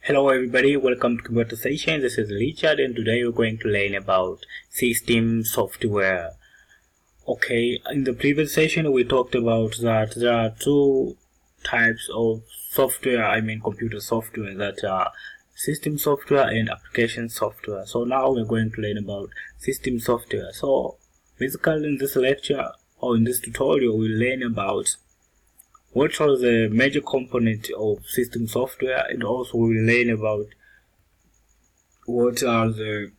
Hello everybody, welcome to Kimbweta session. This is Richard and today we're going to learn about system software. Okay, in the previous session we talked about that there are two types of software, computer software, that are system software and application software. So now we're going to learn about system software. So basically in this lecture or in this tutorial we'll learn about what are the major components of system software, and also we'll learn about what are the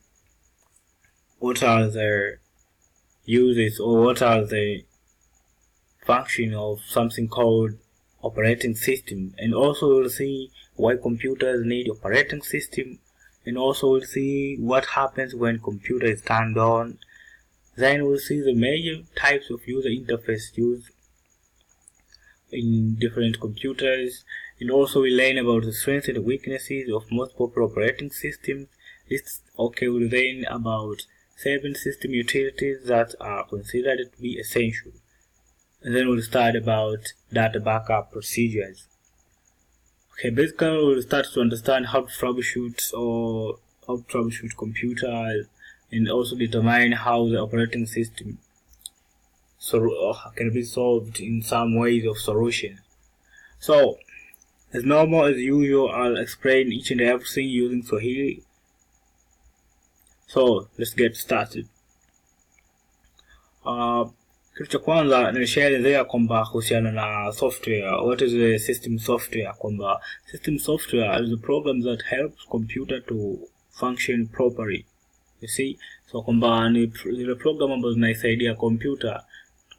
uses or what are the function of something called operating system, and also we'll see why computers need operating system, and also we'll see what happens when computer is turned on. Then we'll see the major types of user interface used in different computers, and also we learn about the strengths and weaknesses of most popular operating systems. We'll learn about 7 system utilities that are considered to be essential, and then we'll start about data backup procedures. Okay, basically we'll start to understand how to troubleshoot computers, and also determine how the operating system can be solved in some ways of solution. So, as normal as usual, I'll explain each and everything using Swahili. So, let's get started. Kitu cha kwanza nilishaelezea kwamba kuhusiana na software. What is the system software? Kwamba system software is a program that helps computer to function properly. You see, so kwamba ni zile program ambazo zinaisaidia computer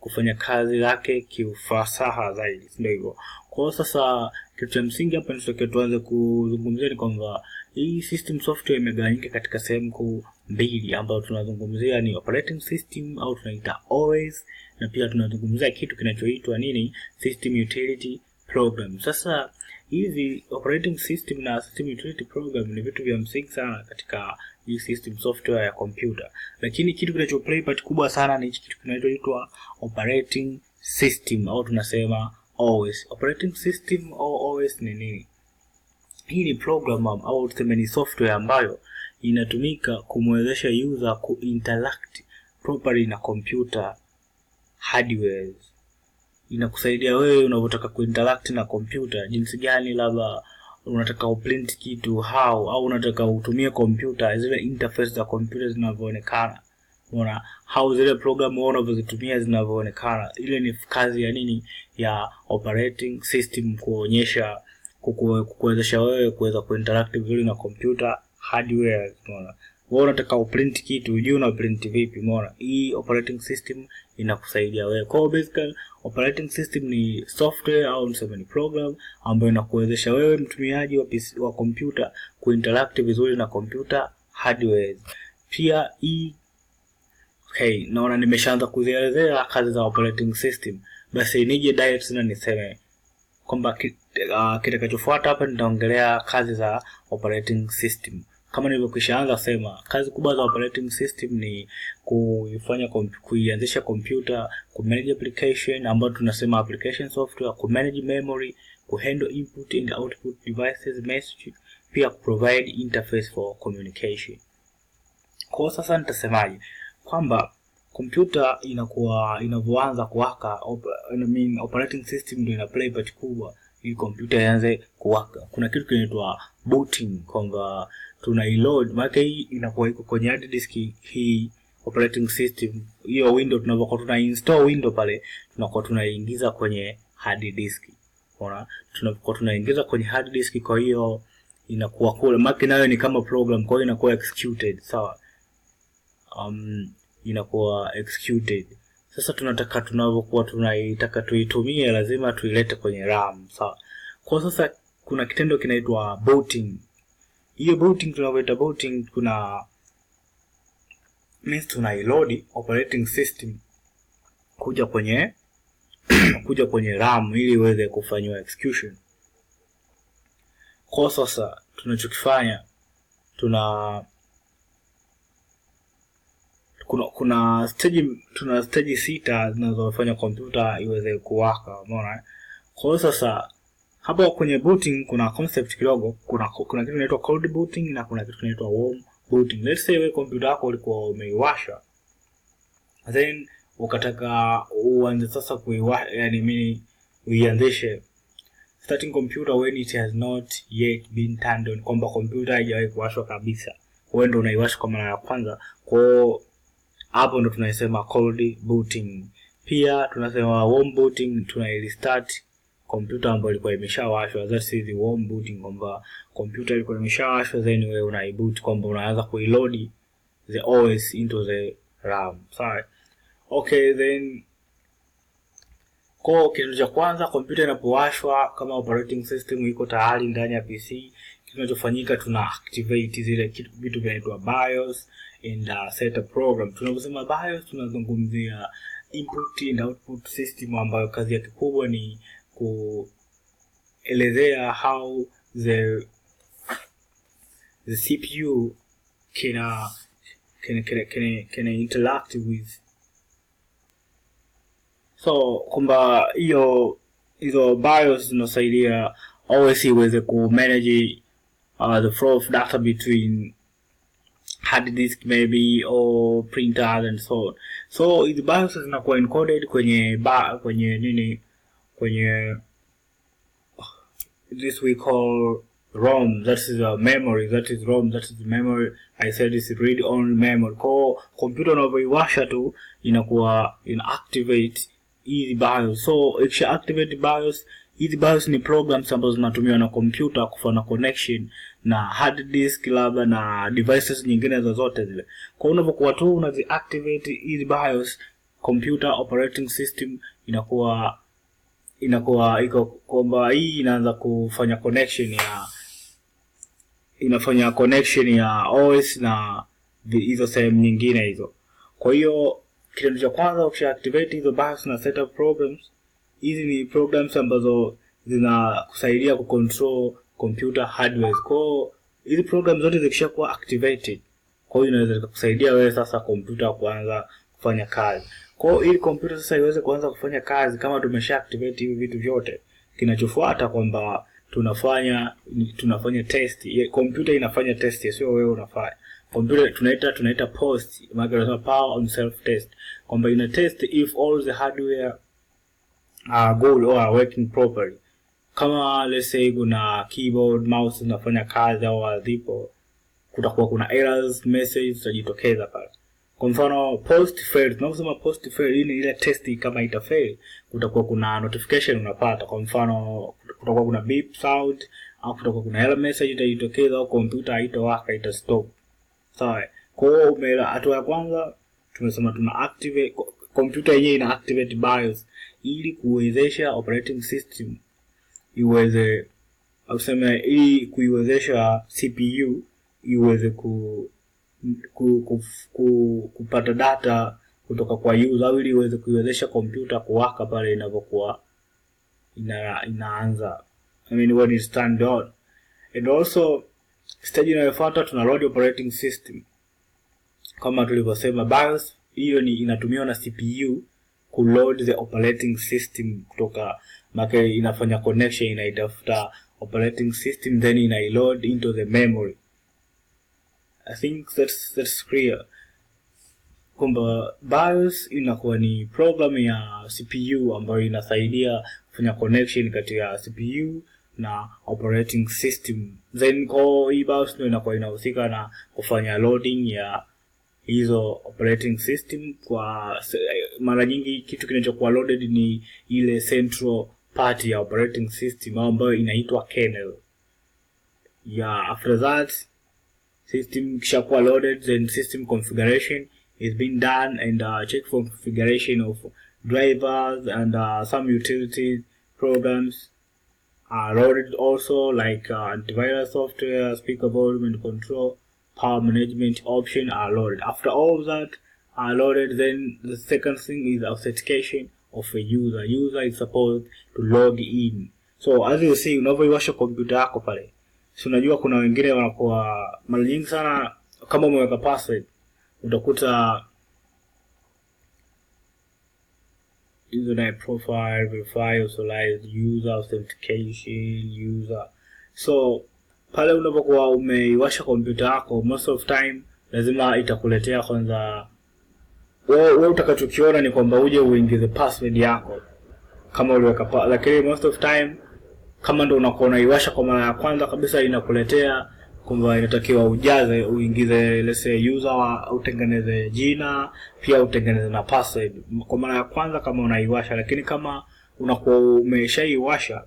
kufanya kazi yake kiufasaha zaidi, ndio hivyo. Kwa sasa kitu cha msingi hapa tunataka tuanze kuzungumzia ni kwamba hii system software imegawanyika katika sehemu kuu mbili, ambazo tunazungumzia ni operating system au tunaita OS, na pia tunazungumzia kitu kinachoitwa system utility program. Sasa hizi operating system na system utility program ni vitu vya msingi sana katika hii system software ya computer, lakini kitu kinachoplay part kubwa sana ni kitu kinachoitwa operating system au tunasema OS. Operating system au OS ni nini? Hii ni program au tuseme ni software ambayo inatumika kumwezesha user kuinteract properly na computer hardware. Inakusaidia wewe unapotaka kuinteract na computer, jinsi gani labda unataka uprint kitu au unataka utumie computer, zile interface za computer zinavyoonekana. Unaona how zile program unavyozitumia zinavyoonekana. Ile ni kazi ya ya operating system, kuonyesha kuwezesha wewe kuweza kuinteract vizuri na computer hardware. Unaona wewe unataka uprint kitu, unajua una print vipi? Umeona hii operating system inakusaidia wewe. Kwa basically operating system ni software au niseme ni program ambayo inakuwezesha wewe mtumiaji wa computer kuinteract vizuri na computer hardware. Pia naona nimeshaanza kuzielezea kazi za operating system, basi nije direct na niseme kwamba kitakachofuata hapa nitaongelea kazi za operating system. Kama nilivyokwishaanza kusema, kazi kubwa za operating system ni kuianzisha computer, kumanage application ambayo tunasema application software, kumanage memory, kuhandle input and output devices message, pia provide interface for communication. Kwa sasa nitasemaje kwamba computer inavyoanza kuwaka, operating system ndio ina play part kubwa ili computer ianze kuwaka. Kuna kitu kinaitwa booting, kwamba tunaiload, maana hii inakuwa iko kwenye hard disk hii operating system. Hiyo window tunapokuwa tuna install window pale, tunakuwa tunaingiza kwenye hard disk. Unaona tunapokuwa tunaingiza kwenye hard disk, kwa hiyo inakuwa kule, maana nayo ni kama program, kwa hiyo inakuwa executed, sawa. Inakuwa executed. Sasa tunapokuwa tunaitaka tuitumie, lazima tuilete kwenye RAM, sawa. Kwa sasa kuna kitendo kinaitwa booting. Hiyo booting tunapoita booting, tunaiload operating system kuja kwenye RAM ili iweze kufanywa execution. Kwa sasa tunachokifanya kuna stage 6 zinazofanya computer iweze kuwaka, umeona. Kwa sasa Hapo kwenye booting kuna concept kidogo, kuna kitu kinaitwa cold booting na kuna kitu kinaitwa warm booting. Let's say wewe kompyuta yako ulikuwa umeiwasha, then ukataka uanze sasa kuiwasha, yani uianzishe starting computer when it has not yet been turned on, kwamba kompyuta haijawahi kuwashwa kabisa, wewe ndio unaiwasha kwa mara ya kwanza. Kwa hapo ndo tunasema cold booting. Pia tunasema warm booting, restart kompyuta ambayo ilikuwa imeshawashwa. That is the warm booting, kwamba kompyuta ilikuwa imeshawashwa then wewe unaiboot, kwamba unaanza kuiload the OS into the RAM. Sorry. Okay, then kwa kitu cha kwanza, kompyuta inapowashwa kama operating system iko tayari ndani ya PC, kitu kinachofanyika tuna activate zile vitu vinaitwa BIOS and setup program. Tunaposema BIOS tunazungumzia input and output system, ambayo kazi yake kubwa ni kuelezea how the CPU can interact with. So kwamba hizo BIOS zinasaidia OS iweze ku manage the flow of data between hard disk maybe or printers and so on. So hizo BIOS zinakuwa encoded kwenye this we call ROM. That is a memory. That is ROM. That is the memory. I said it's read only memory. Kwa computer unavyoiwasha tu inakuwa inactivate hizi BIOS. So ikisha activate BIOS, hizi BIOS ni programs ambazo zinatumiwa na computer kufanya connection na hard disk labda na devices nyingine zozote zile. Kwa unapokuwa tu unaziactivate hizi BIOS, computer operating system inakuwa iko kwamba hii inaanza kufanya connection ya OS na hizo sehemu nyingine hizo. Kwa hiyo kitu cha kwanza ukisha activate hizo BIOS na setup programs, hizi ni programs ambazo zinakusaidia kucontrol computer hardware. Kwa hizi programs zote zikishakuwa activated, kwa hiyo inaweza kukusaidia wewe sasa computer kuanza kufanya kazi. Kwa hiyo ili computer sasa iweze kuanza kufanya kazi, kama tumesha activate hivi vitu vyote, kinachofuata kwamba tunafanya test. Computer inafanya test, sio wewe unafanya. Computer tunaita post, maana power on self test, kwamba ina test if all the hardware are good or are working properly. Kama let's say kuna keyboard, mouse zinafanya kazi au hazipo, kutakuwa kuna errors message zitajitokeza pale. Kwa mfano post failed, tunasema post failed ni ile test kama itafail, kutakuwa kuna notification unapata. Kwa mfano kutakuwa kuna beep sound au kutakuwa kuna error message itajitokeza, au computer haitawaka, ita stop. Sawa. Kwa hiyo hatua ya kwanza tumesema tuna activate computer yenyewe, ina activate BIOS ili kuwezesha operating system iweze ili kuiwezesha CPU iweze kupata data kutoka kwa user, au ili iweze kuiwezesha computer kuwaka pale inapokuwa inaanza, when it's turned on. And also stage inayofuata tuna load operating system. Kama tulivyosema, BIOS hiyo ni inatumiwa na CPU ku load the operating system kutoka maka, inafanya connection, inaitafuta operating system then inaiload into the memory. I think that's clear. Kwamba BIOS inakuwa ni program ya CPU ambayo inasaidia kufanya connection kati ya CPU na operating system. Then kwa hii BIOS ndio inakuwa inahusika na kufanya loading ya hizo operating system. Kwa mara nyingi kitu kinachokuwa loaded ni ile central part ya operating system ambayo inaitwa kernel. After that system kishakuwa loaded, then system configuration is being done, and check for configuration of drivers and some utility programs are loaded also, like antivirus software, speaker volume and control, power management option are loaded. After all of that are loaded, then the second thing is authentication of a user. User is supposed to log in. So as you see, unavyoiwasha computer yako pale, si unajua kuna wengine wanakuwa mara nyingi sana, kama umeweka password utakuta username profile, verify, authorize user, authentication, user. So pale unapokuwa umeiwasha kompyuta yako, most of time lazima itakuletea kwanza, wewe utakachokiona ni kwamba uje uingize password yako kama uliweka, lakini most of time kama ndo unakuwa unaiwasha kwa mara ya kwanza kabisa, inakuletea kwamba inatakiwa ujaze, uingize let's say user, utengeneze jina, pia utengeneze na password kwa mara ya kwanza kama unaiwasha. Lakini kama unakuwa umeshaiwasha,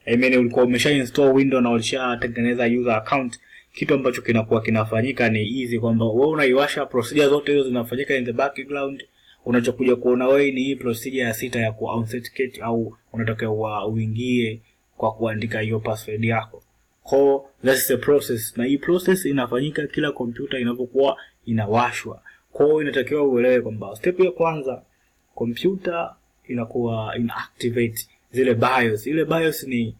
ulikuwa umeshainstall Windows na ulishatengeneza user account, kitu ambacho kinakuwa kinafanyika ni easy, kwamba wewe unaiwasha, procedure zote hizo zinafanyika in the background. Unachokuja kuona wewe ni hii procedure ya sita ya ku-authenticate, au unatakiwa uingie kwa kuandika hiyo password yako. Kwa that's the process, na hii process inafanyika kila kompyuta inapokuwa inawashwa. Kwa hiyo inatakiwa uelewe kwamba step ya kwanza, kompyuta inakuwa inactivate zile BIOS. Ile BIOS ni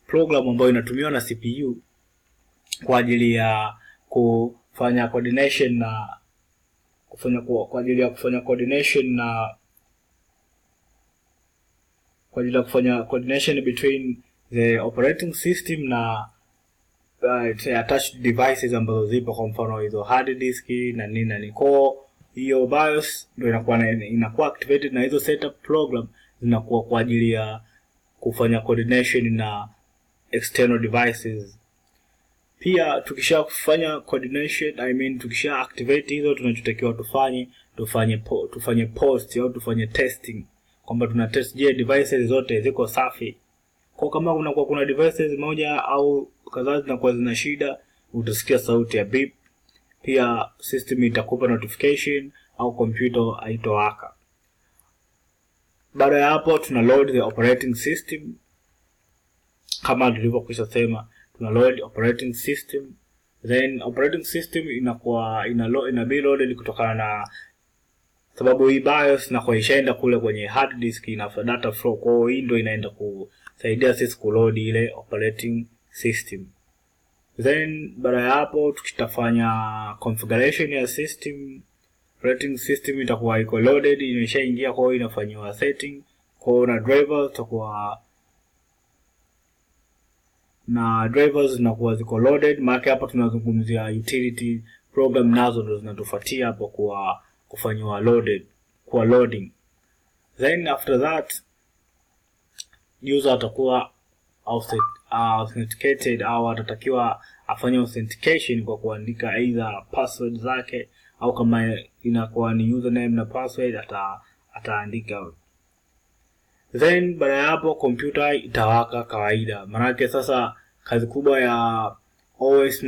program ambayo inatumiwa na CPU kwa ajili ya kufanya coordination na kwa ajili ya kufanya coordination between the operating system na attached devices ambazo zipo, kwa mfano hizo hard disk na nini. Kwa hiyo BIOS ndio inakuwa activated, na hizo setup program zinakuwa kwa ajili ya kufanya coordination na external devices. Pia tukishafanya coordination, tukisha activate hizo, tunachotakiwa tufanye post au tufanye testing, kwamba tuna test je devices zote ziko safi. Kwa kama kuna devices moja au kadhaa zinakuwa zina shida, utasikia sauti ya beep. Pia system itakupa notification au computer haitowaka. Baada ya hapo tuna load the operating system. Kama tulivyokwisha sema, tuna load operating system, then operating system inabidi loaded kutokana na sababu hii BIOS na kwa ishaenda kule kwenye hard disk ina data flow. Kwa hiyo hii ndio inaenda kusaidia sisi kuload ile operating system. Then baada ya hapo tukitafanya configuration ya system, operating system itakuwa iko loaded, imeshaingia, kwa hiyo inafanywa setting. Kwa hiyo na drivers zinakuwa ziko loaded. Maana hapa tunazungumzia utility program, nazo ndo zinatufuatia hapo kwa kufanywa loading. Then after that user atakuwa authenticated, au atatakiwa afanye authentication kwa kuandika either password zake, au kama inakuwa ni username na password ataandika. Then baada ya hapo computer itawaka kawaida. Maana sasa kazi kubwa ya OS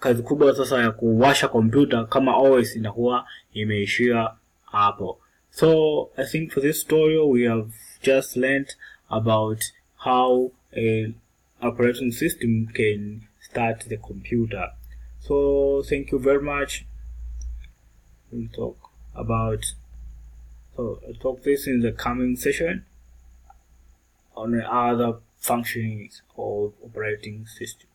kazi kubwa sasa ya kuwasha computer kama OS inakuwa imeishia hapo. So I think for this tutorial we have just learned about how an operating system can start the computer. So thank you very much. We'll talk this in the coming session on the other functionings of operating system.